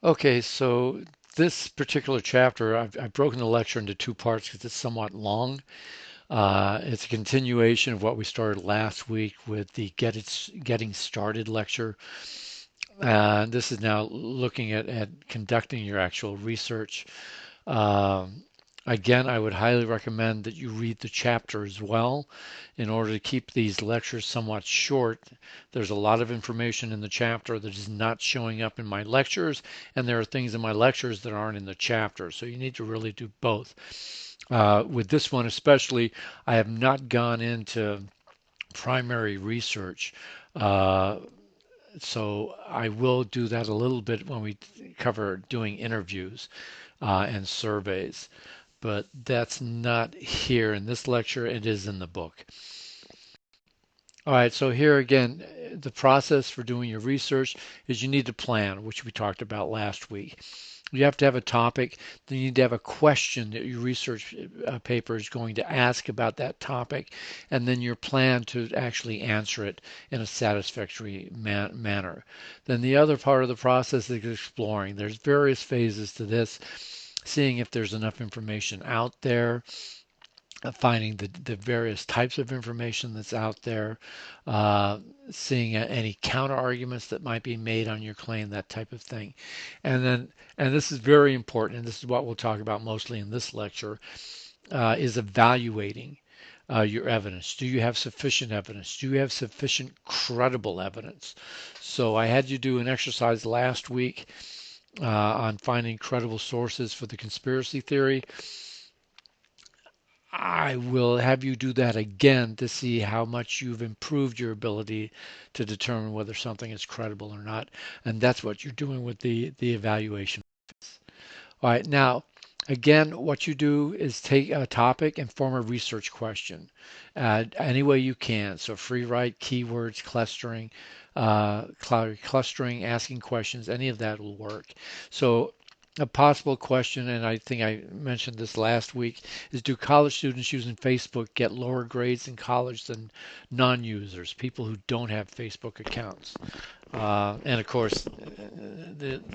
Okay, so this particular chapter, I've broken the lecture into two parts because it's somewhat long. It's a continuation of what we started last week with the Getting Started lecture. This is now looking at conducting your actual research. Um, Again, I would highly recommend that you read the chapter as well in order to keep these lectures somewhat short. There's a lot of information in the chapter that is not showing up in my lectures, and there are things in my lectures that aren't in the chapter. So you need to really do both. With this one especially, I have not gone into primary research. Uh, so I will do that a little bit when we cover doing interviews and surveys, but that's not here in this lecture. It is in the book. All right, so here again, the process for doing your research is you need to plan, which we talked about last week. You have to have a topic, then you need to have a question that your research paper is going to ask about that topic, and then your plan to actually answer it in a satisfactory manner. Then the other part of the process is exploring. There's various phases to this, seeing if there's enough information out there, finding the various types of information that's out there, uh, seeing any counter arguments that might be made on your claim, that type of thing. And then, and this is very important, and this is what we'll talk about mostly in this lecture, is evaluating your evidence. Do you have sufficient evidence? Do you have sufficient credible evidence? So I had you do an exercise last week on finding credible sources for the conspiracy theory. I will have you do that again to see how much you've improved your ability to determine whether something is credible or not. And that's what you're doing with the evaluation. All right, now, again, what you do is take a topic and form a research question any way you can. So free write, keywords, clustering, asking questions, any of that will work. So a possible question, and I think I mentioned this last week, is do college students using Facebook get lower grades in college than non-users, people who don't have Facebook accounts? And of course,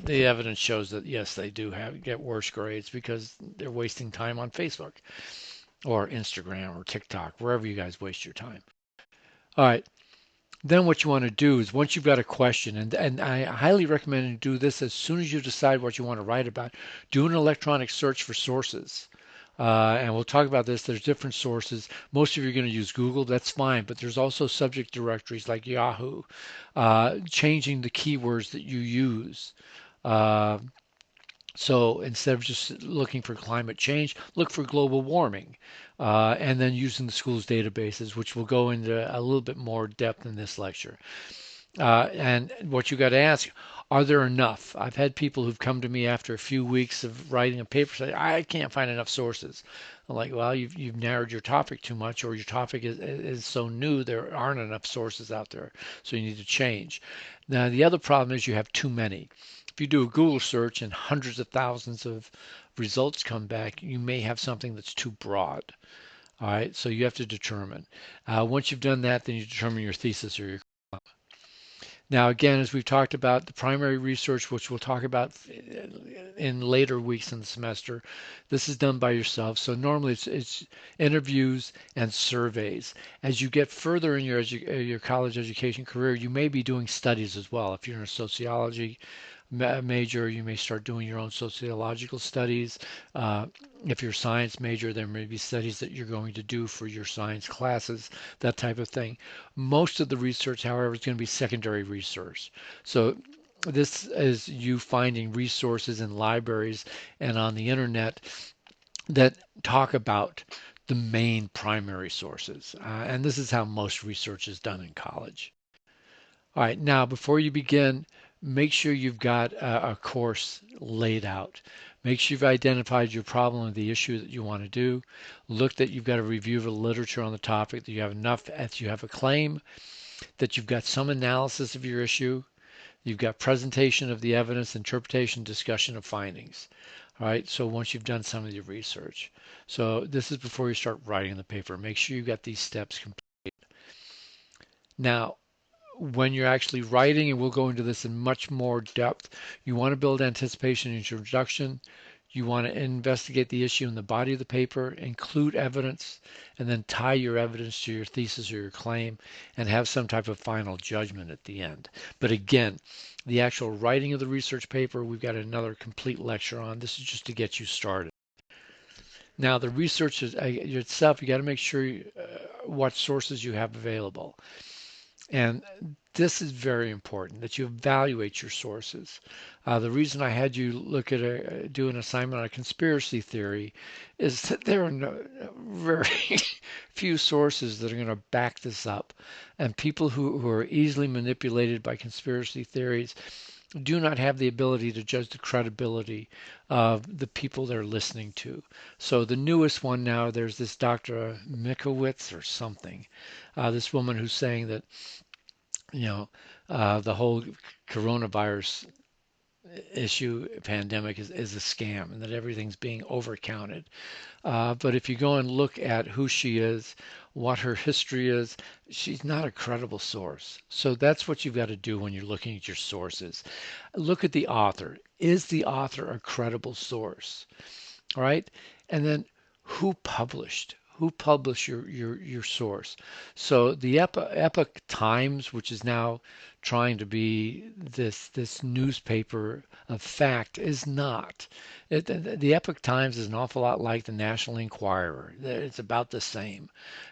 the evidence shows that yes, they do have get worse grades because they're wasting time on Facebook or Instagram or TikTok, wherever you guys waste your time. All right. Then what you want to do is once you've got a question, and I highly recommend you do this as soon as you decide what you want to write about, do an electronic search for sources. And we'll talk about this. There's different sources. Most of you are going to use Google. That's fine. But there's also subject directories like Yahoo. Changing the keywords that you use. Uh, so instead of just looking for climate change, look for global warming. And then using the school's databases, which will go into a little bit more depth in this lecture. And what you got to ask, are there enough? I've had people who've come to me after a few weeks of writing a paper say, I can't find enough sources. I'm like, well, you've narrowed your topic too much, or your topic is so new, there aren't enough sources out there. So you need to change. Now, the other problem is you have too many. If you do a Google search and hundreds of thousands of results come back, you may have something that's too broad. All right, so you have to determine. Once you've done that, then you determine your thesis or your now, again, as we've talked about, the primary research, which we'll talk about in later weeks in the semester, this is done by yourself. So normally it's interviews and surveys. As you get further in your college education career, you may be doing studies as well. If you're in a sociology major, you may start doing your own sociological studies. Uh, if you're a science major, there may be studies that you're going to do for your science classes, that type of thing. Most of the research, however, is going to be secondary research. So this is you finding resources in libraries and on the internet that talk about the main primary sources. And this is how most research is done in college. All right, now before you begin, make sure you've got a course laid out. Make sure you've identified your problem or the issue that you want to do. Look that you've got a review of the literature on the topic, that you have enough, that you have a claim, that you've got some analysis of your issue. You've got presentation of the evidence, interpretation, discussion of findings. All right, so once you've done some of your research. So this is before you start writing the paper. Make sure you've got these steps complete. Now, when you're actually writing, and we'll go into this in much more depth, you want to build anticipation in your introduction. You want to investigate the issue in the body of the paper, include evidence, and then tie your evidence to your thesis or your claim and have some type of final judgment at the end. But again, the actual writing of the research paper, we've got another complete lecture on. This is just to get you started. Now, the research itself, you got to make sure what sources you have available. And this is very important that you evaluate your sources. The reason I had you look at do an assignment on a conspiracy theory is that there are very few sources that are going to back this up. And people who are easily manipulated by conspiracy theories do not have the ability to judge the credibility of the people they're listening to. So the newest one now, there's this Dr. Mikowitz or something, this woman who's saying that you know, the whole coronavirus issue pandemic is a scam and that everything's being overcounted. But if you go and look at who she is, what her history is, she's not a credible source. So that's what you've got to do when you're looking at your sources. Look at the author. Is the author a credible source? All right. And then who published? Who published your source? So the Epoch Times, which is now trying to be this newspaper of fact, is not. The Epoch Times is an awful lot like the National Enquirer. It's about the same.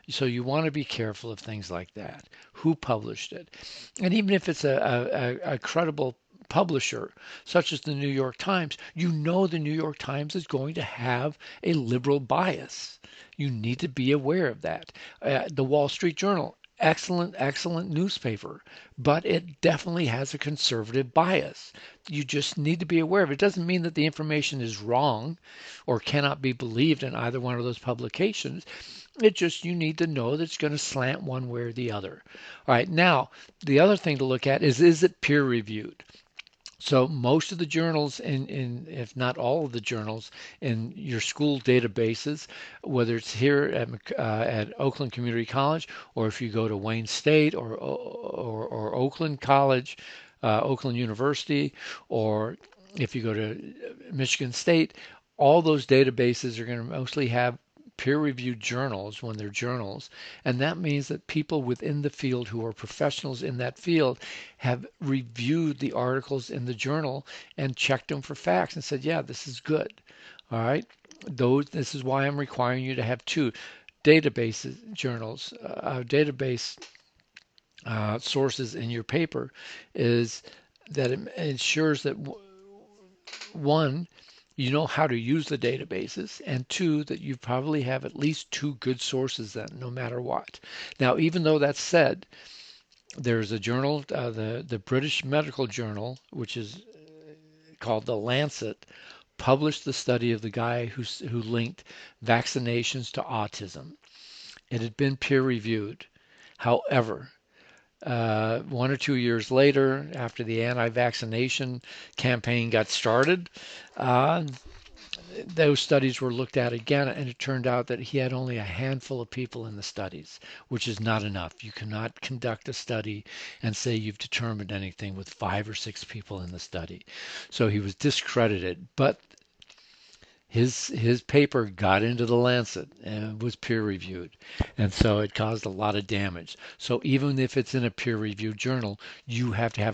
So you want to be careful of things like that. Who published it? And even if it's a credible publisher, such as the New York Times, you know the New York Times is going to have a liberal bias. You need to be aware of that. The Wall Street Journal, excellent newspaper, but it definitely has a conservative bias. You just need to be aware of it. It doesn't mean that the information is wrong or cannot be believed in either one of those publications. It just you need to know that it's going to slant one way or the other. All right, now the other thing to look at is it peer reviewed? So most of the journals if not all of the journals in your school databases, whether it's here at Oakland Community College, or if you go to Wayne State or Oakland College, Oakland University, or if you go to Michigan State, all those databases are going to mostly have peer-reviewed journals when they're journals, and that means that people within the field who are professionals in that field have reviewed the articles in the journal and checked them for facts and said, yeah, this is good. All right. This is why I'm requiring you to have two databases, journals, database sources in your paper, is that it ensures that one, you know how to use the databases, and two, that you probably have at least two good sources then, no matter what. Now, even though that's said, there's a journal, the British Medical Journal, which is called The Lancet, published the study of the guy who linked vaccinations to autism. It had been peer reviewed. However, 1 or 2 years later, after the anti-vaccination campaign got started, uh, those studies were looked at again, and it turned out that he had only a handful of people in the studies, which is not enough. You cannot conduct a study and say you've determined anything with 5 or 6 people in the study. So he was discredited, but his paper got into the Lancet and was peer reviewed. And so it caused a lot of damage. So even if it's in a peer reviewed journal, you have to have